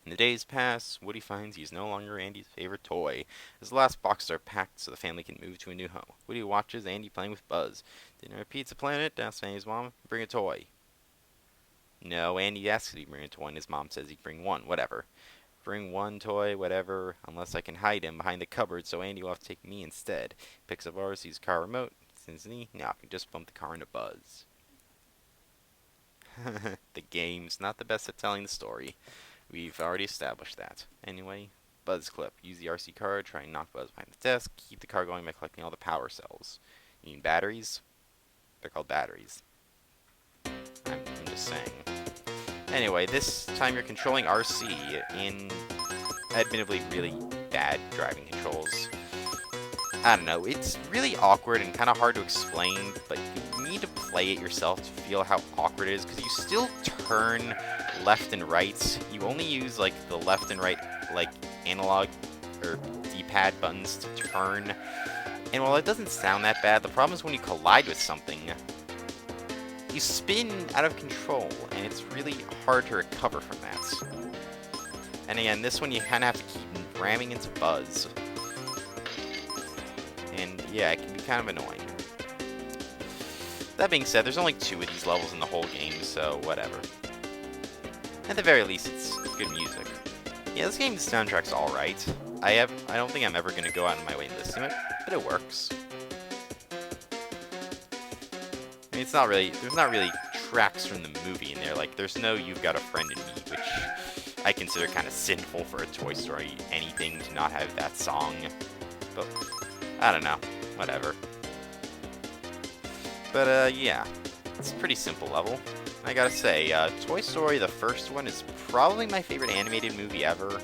The days pass. Woody finds he's no longer Andy's favorite toy. As the last boxes are packed so the family can move to a new home, Woody watches Andy playing with Buzz. Dinner at Pizza Planet, asks Andy's mom, bring a toy. No, Andy asks if he bring a toy, and his mom says he'd bring one. Whatever. Bring one toy, whatever, unless I can hide him behind the cupboard so Andy will have to take me instead. Picks up RC's car remote. Since now I can just bump the car into Buzz. The game's not the best at telling the story. We've already established that. Anyway, Buzz clip. Use the RC card, try and knock Buzz behind the desk, keep the car going by collecting all the power cells. You mean batteries? They're called batteries. I'm just saying. Anyway, this time you're controlling RC in admittedly really bad driving controls. I don't know, it's really awkward and kind of hard to explain, but you need to play it yourself to feel how awkward it is, because you still turn left and right. You only use, like, the left and right, like, analog or D-pad buttons to turn. And while it doesn't sound that bad, the problem is when you collide with something, you spin out of control, and it's really hard to recover from that. And again, this one you kind of have to keep ramming into Buzz. And yeah, it can be kind of annoying. That being said, there's only 2 of these levels in the whole game, so whatever. At the very least, it's good music. Yeah, this game's soundtrack's alright. I don't think I'm ever gonna go out of my way and listen to it, but it works. I mean, there's not really tracks from the movie in there. Like, there's no You've Got a Friend in Me, which I consider kind of sinful for a Toy Story anything to not have that song. But I don't know, whatever. But yeah, it's a pretty simple level. I gotta say, Toy Story, the first one, is probably my favorite animated movie ever.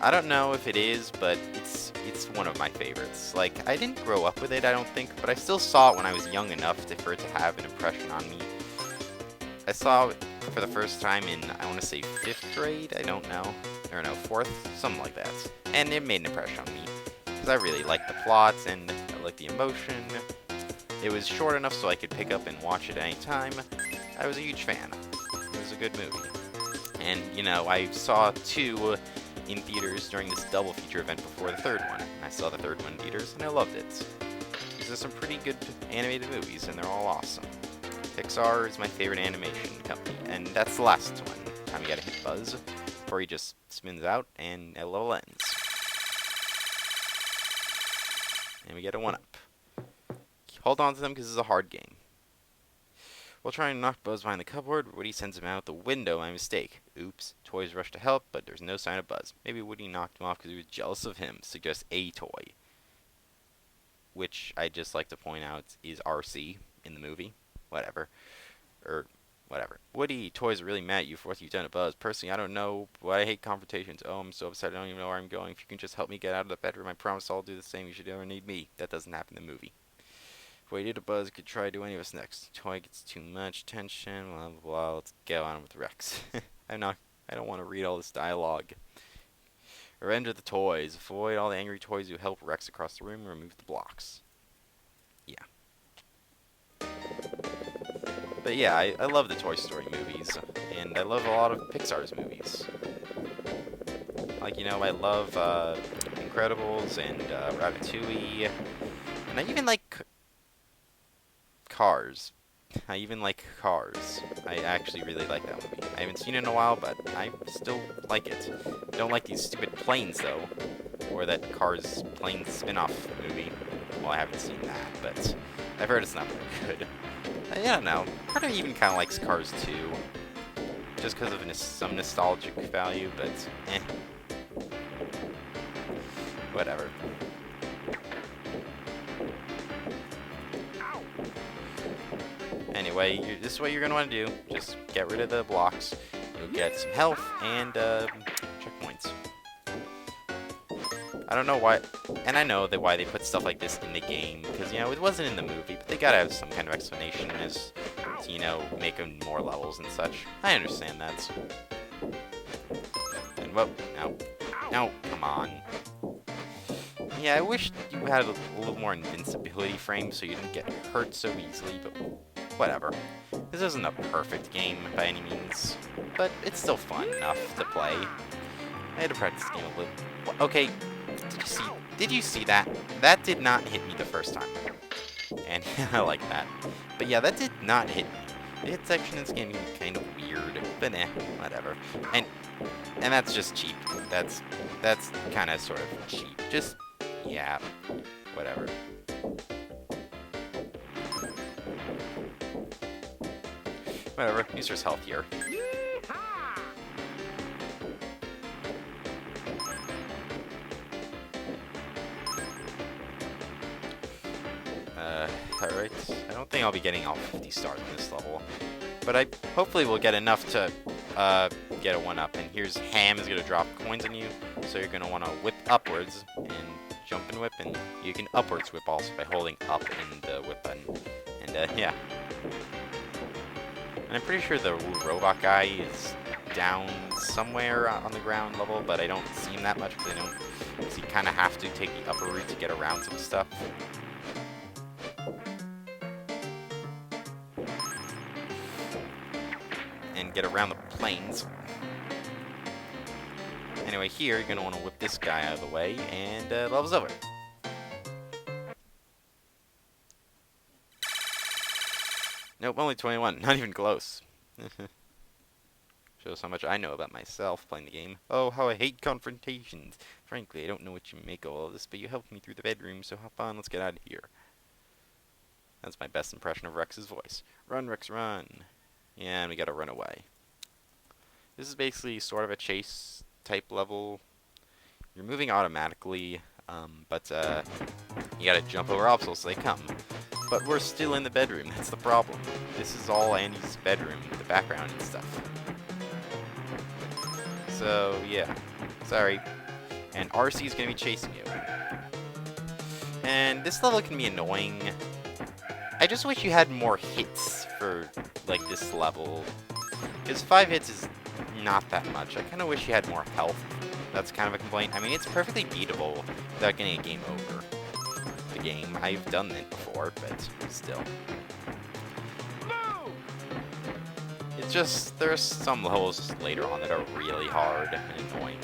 I don't know if it is, but it's one of my favorites. Like, I didn't grow up with it, I don't think, but I still saw it when I was young enough for it to have an impression on me. I saw it for the first time in, I want to say 5th grade, I don't know. Or no, 4th, something like that. And it made an impression on me, because I really liked the plot, and I liked the emotion. It was short enough so I could pick up and watch it at any time. I was a huge fan. It was a good movie. And, you know, I saw 2 in theaters during this double feature event before the 3rd one. I saw the 3rd one in theaters, and I loved it. These are some pretty good animated movies, and they're all awesome. Pixar is my favorite animation company, and that's the last one. Time we gotta hit Buzz before he just spins out, and a level ends. And we get a 1-up. Hold on to them because this is a hard game. While trying to knock Buzz behind the cupboard, Woody sends him out the window by mistake. Oops. Toys rush to help, but there's no sign of Buzz. Maybe Woody knocked him off because he was jealous of him. Suggests a toy. Which I'd just like to point out is RC in the movie. Whatever. Whatever. Woody, Toys are really mad at you for what you've done to Buzz. Personally, I don't know, but I hate confrontations. Oh, I'm so upset I don't even know where I'm going. If you can just help me get out of the bedroom, I promise I'll do the same. You should never need me. That doesn't happen in the movie. If we did a Buzz, could try to do any of us next. Toy gets too much attention, blah blah blah. Let's go on with Rex. I don't want to read all this dialogue. Revenge of the toys. Avoid all the angry toys who help Rex across the room and remove the blocks. Yeah. But yeah, I love the Toy Story movies, and I love a lot of Pixar's movies. Like, you know, I love Incredibles and Ratatouille, and I even like Cars. I even like Cars. I actually really like that movie. I haven't seen it in a while, but I still like it. I don't like these stupid planes, though, or that Cars plane spin-off movie. Well, I haven't seen that, but I've heard it's not very good. I don't know. Part of me even kind of likes Cars 2, just because of some nostalgic value, but whatever. Anyway, this is what you're going to want to do. Just get rid of the blocks. You'll get some health and checkpoints. I don't know why, and I know why they put stuff like this in the game, because, you know, it wasn't in the movie, but they gotta have some kind of explanation as to, you know, make them more levels and such. I understand that. And, whoa, no, come on. Yeah, I wish you had a little more invincibility frame so you didn't get hurt so easily, but whatever. This isn't a perfect game by any means, but it's still fun enough to play. I had to practice the game a little. Okay, did you see that? That did not hit me the first time. And I like that. But yeah, that did not hit me. The hit section in this game can be kind of weird, but whatever. And that's just cheap. That's kind of sort of cheap. Just, yeah, whatever. Whatever, user's health here. Alright. I don't think I'll be getting all 50 stars in this level. But I hopefully will get enough to get a 1-up. And here's Ham is going to drop coins on you. So you're going to want to whip upwards and jump and whip. And you can upwards whip also by holding up in the whip button. And yeah. And I'm pretty sure the robot guy is down somewhere on the ground level. But I don't see him that much because you kind of have to take the upper route to get around some stuff. And get around the planes. Anyway, here you're gonna want to whip this guy out of the way, and level's over. Nope, only 21. Not even close. Shows how much I know about myself playing the game. Oh, how I hate confrontations. Frankly, I don't know what you make of all of this, but you helped me through the bedroom, so hop on, let's get out of here. That's my best impression of Rex's voice. Run, Rex, run. Yeah, and we gotta run away. This is basically sort of a chase type level. You're moving automatically, but you gotta jump over obstacles so they come. But we're still in the bedroom, that's the problem. This is all Andy's bedroom, the background and stuff. So, yeah. Sorry. And RC is gonna be chasing you. And this level can be annoying. I just wish you had more hits for, like, this level. Because 5 hits is not that much. I kind of wish you had more health. That's kind of a complaint. I mean, it's perfectly beatable without getting a game over. The game. I've done it before, but still. It's just, there's some levels later on that are really hard and annoying.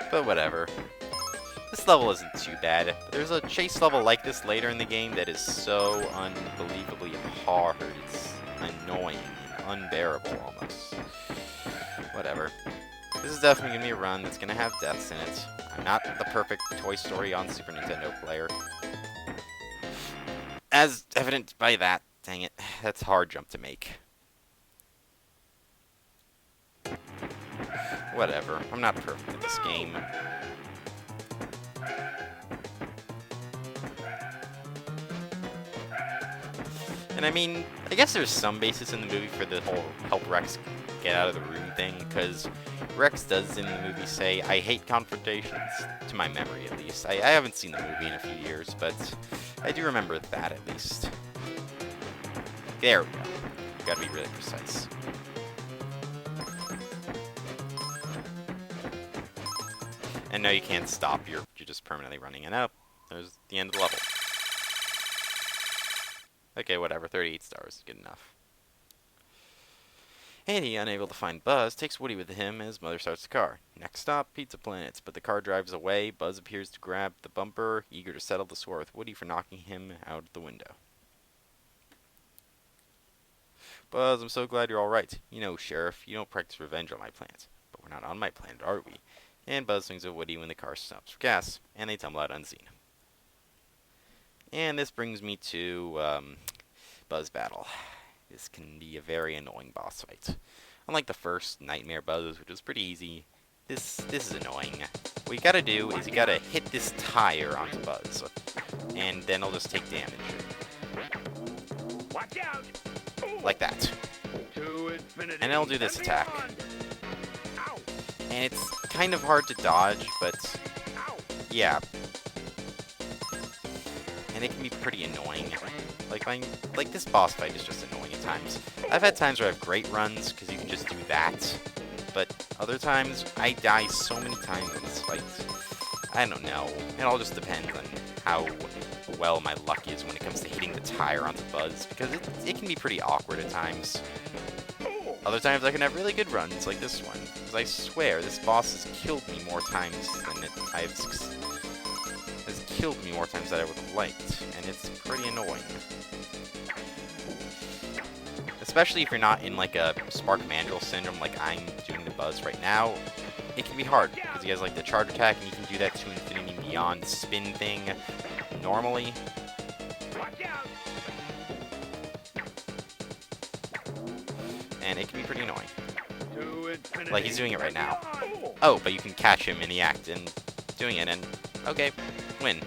But whatever. This level isn't too bad, but there's a chase level like this later in the game that is so unbelievably hard. It's annoying and unbearable almost. Whatever. This is definitely going to be a run that's going to have deaths in it. I'm not the perfect Toy Story on Super Nintendo player. As evident by that, dang it, that's a hard jump to make. Whatever, I'm not perfect at this game. And I mean, I guess there's some basis in the movie for the whole help Rex get out of the room thing, because Rex does in the movie say, I hate confrontations, to my memory at least. I haven't seen the movie in a few years, but I do remember that at least. There we go. Gotta be really precise. And no, you can't stop, you're just permanently running, and up. There's the end of the level. Okay, whatever, 38 stars, good enough. Andy, unable to find Buzz, takes Woody with him as Mother starts the car. Next stop, Pizza Planet, but the car drives away. Buzz appears to grab the bumper, eager to settle the score with Woody for knocking him out the window. Buzz, I'm so glad you're alright. You know, Sheriff, you don't practice revenge on my planet. But we're not on my planet, are we? And Buzz swings at Woody when the car stops for gas, and they tumble out unseen. And this brings me to Buzz Battle. This can be a very annoying boss fight. Unlike the first Nightmare Buzz, which was pretty easy, this is annoying. What you gotta do is you gotta hit this tire onto Buzz, and then he'll just take damage. Watch out! Like that. And it'll do this attack. And it's kind of hard to dodge, but yeah. And it can be pretty annoying. Like this boss fight is just annoying at times. I've had times where I have great runs because you can just do that, but other times I die so many times in this fight. I don't know. It all just depends on how well my luck is when it comes to hitting the tire onto Buzz, because it can be pretty awkward at times. Other times I can have really good runs, like this one. Because I swear, this boss has killed me more times than has killed me more times than I would have liked. And it's pretty annoying. Especially if you're not in like a Spark Mandrill syndrome like I'm doing the Buzz right now. It can be hard, because he has like the charge attack, and you can do that to infinity and beyond spin thing normally. And it can be pretty annoying. Like he's doing it right now. Oh, but you can catch him in the act and doing it, and okay, win.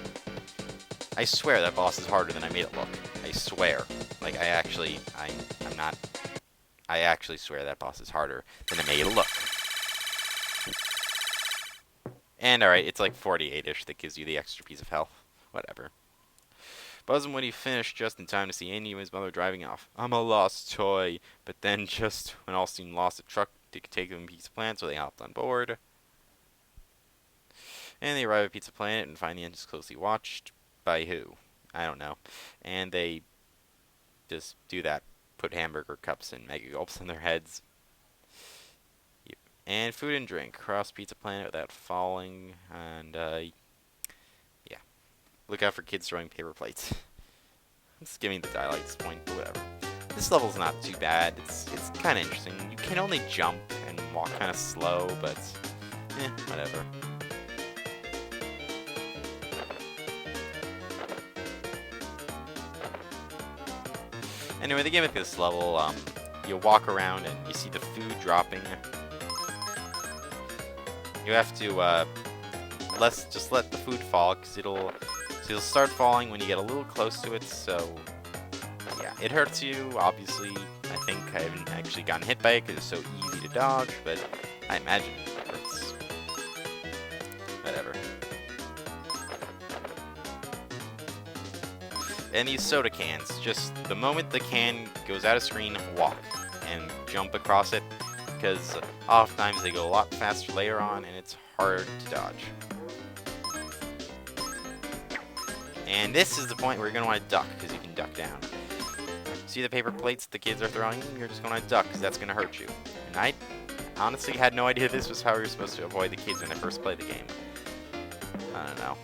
I swear that boss is harder than I made it look. I swear. Like I actually swear that boss is harder than I made it look. And alright, it's like 48-ish that gives you the extra piece of health. Whatever. Buzz and Woody finished just in time to see Andy and his mother driving off. I'm a lost toy. But then just when all seemed lost, a truck to take them to Pizza Planet, so they hopped on board. And they arrive at Pizza Planet and find the engines closely watched. By who? I don't know. And they just do that. Put hamburger cups and mega gulps in their heads. Yep. And food and drink. Cross Pizza Planet without falling. And, yeah. Look out for kids throwing paper plates. I'm skimming the dialogue at this point, but whatever. This level's not too bad. It's kind of interesting. You can only jump and walk kind of slow, but whatever. Anyway, the gimmick of this level, you walk around and you see the food dropping. You have to just let the food fall, because it'll start falling when you get a little close to it. So yeah, it hurts you. Obviously, I think I haven't actually gotten hit by it because it's so easy to dodge, but I imagine it hurts. Whatever. And these soda cans, just the moment the can goes out of screen, walk and jump across it, because oftentimes they go a lot faster later on and it's hard to dodge. And this is the point where you're going to want to duck, because you can duck down. See the paper plates the kids are throwing? You're just going to duck, because that's going to hurt you. And I honestly had no idea this was how you're supposed to avoid the kids when I first played the game. I don't know.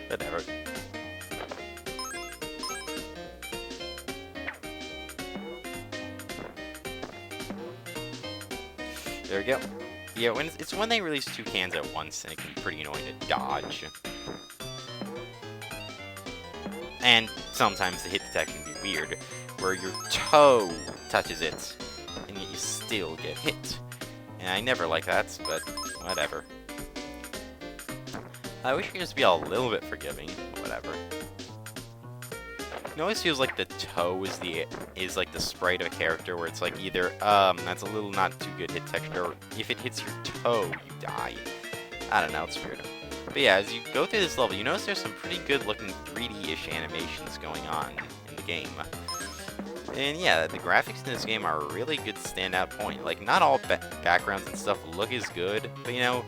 Whatever. There we go. Yeah, it's when they release two cans at once, and it can be pretty annoying to dodge. And sometimes the hit detection can be weird, where your toe touches it, and yet you still get hit. And I never like that, but whatever. I wish you could just be a little bit forgiving, but whatever. It always feels like the toe is like the sprite of a character, where it's like either that's a little not too good hit texture, or if it hits your toe, you die. I don't know, it's weird. But yeah, as you go through this level, you notice there's some pretty good looking 3D-ish animations going on in the game. And yeah, the graphics in this game are a really good standout point. Like, not all backgrounds and stuff look as good, but you know,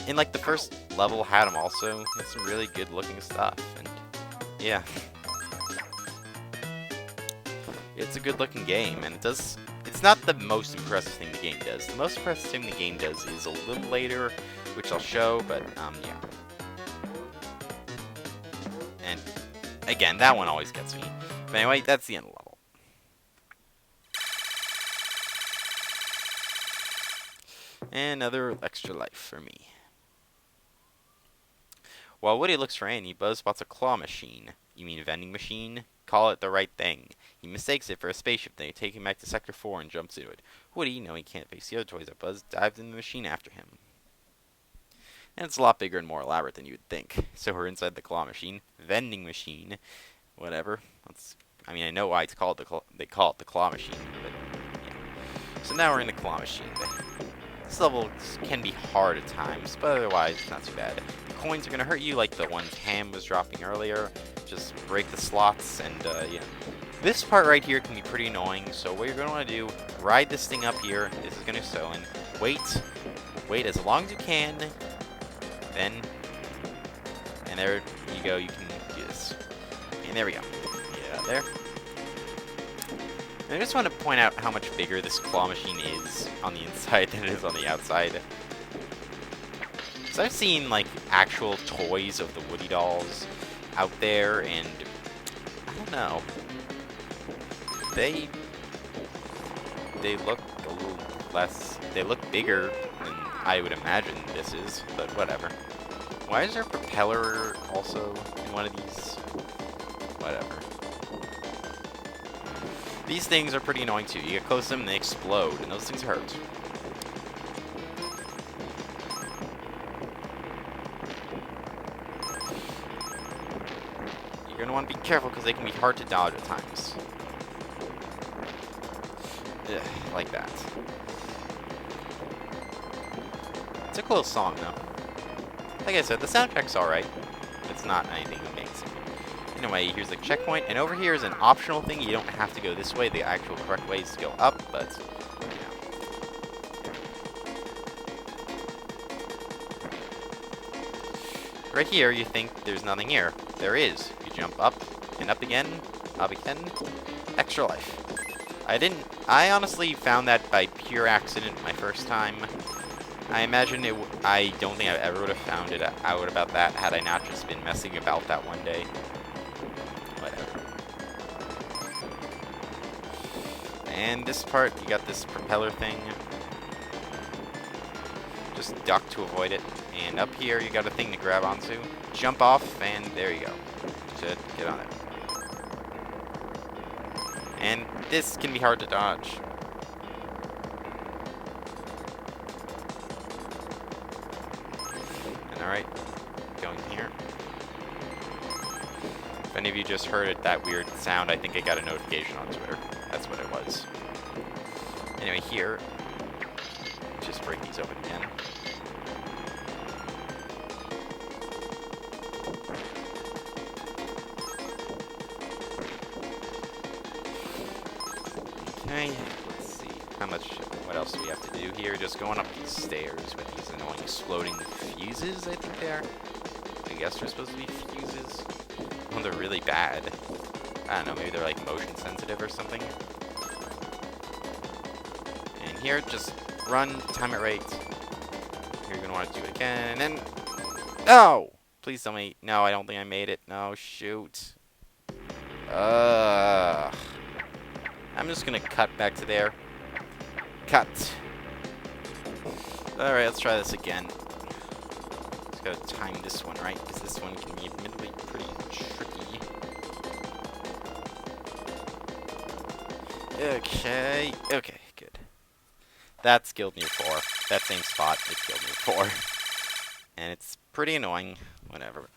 in like the first level had them also. It's some really good looking stuff, and yeah. It's a good looking game, and it's not the most impressive thing the game does. The most impressive thing the game does is a little later, which I'll show, but yeah. And again, that one always gets me. But anyway, that's the end of the level. And another extra life for me. While Woody looks for Annie, Buzz spots a claw machine. You mean a vending machine? Call it the right thing. He mistakes it for a spaceship. They take him back to Sector 4 and jumps into it. Woody, knowing he can't face the other toys at Buzz, dives into the machine after him. And it's a lot bigger and more elaborate than you would think. So we're inside the claw machine. Vending machine. Whatever. I mean, I know why it's called they call it the claw machine, but yeah. So now we're in the claw machine. This level can be hard at times, but otherwise it's not too bad. The coins are going to hurt you like the ones Ham was dropping earlier. Just break the slots, and yeah. This part right here can be pretty annoying, so what you're going to want to do, ride this thing up here. This is going to sew in. Wait as long as you can, then, and there you go, you can do this. And there we go. Get out there. And I just want to point out how much bigger this claw machine is on the inside than it is on the outside. So I've seen, like, actual toys of the Woody dolls out there, and I don't know. They look a little less... They look bigger than I would imagine this is, but whatever. Why is there a propeller also in one of these? Whatever. These things are pretty annoying too. You get close to them and they explode, and those things hurt. You're going to want to be careful because they can be hard to dodge at times. Ugh, like that. It's a cool song, though. Like I said, the soundtrack's alright. It's not anything amazing. Anyway, here's the checkpoint, and over here is an optional thing. You don't have to go this way. The actual correct way is to go up, but, you know. Right here, you think there's nothing here. There is. You jump up, and up again, extra life. I honestly found that by pure accident my first time. I imagine I don't think I ever would have found it out about that had I not just been messing about that one day. Whatever. And this part, you got this propeller thing. Just duck to avoid it. And up here, you got a thing to grab onto. Jump off, and there you go. Should get on it. And this can be hard to dodge. Alright, going here. If any of you just heard it, that weird sound, I think I got a notification on Twitter. That's what it was. Anyway, here, just break these open again. Okay, let's see. What else do we have to do here? Just going up these stairs with these annoying exploding fuses, I think they are. I guess they're supposed to be fuses. Oh, they're really bad. I don't know, maybe they're like motion sensitive or something. And here, just run, time it right. You're gonna want to do it again, and then... No! Please tell me... No, I don't think I made it. No, shoot. I'm just gonna cut back to there. Cut. Alright, let's try this again. Just gotta time this one right, because this one can be admittedly pretty tricky. Okay, good. That's killed near 4. That same spot, it killed near 4. And it's pretty annoying, whatever.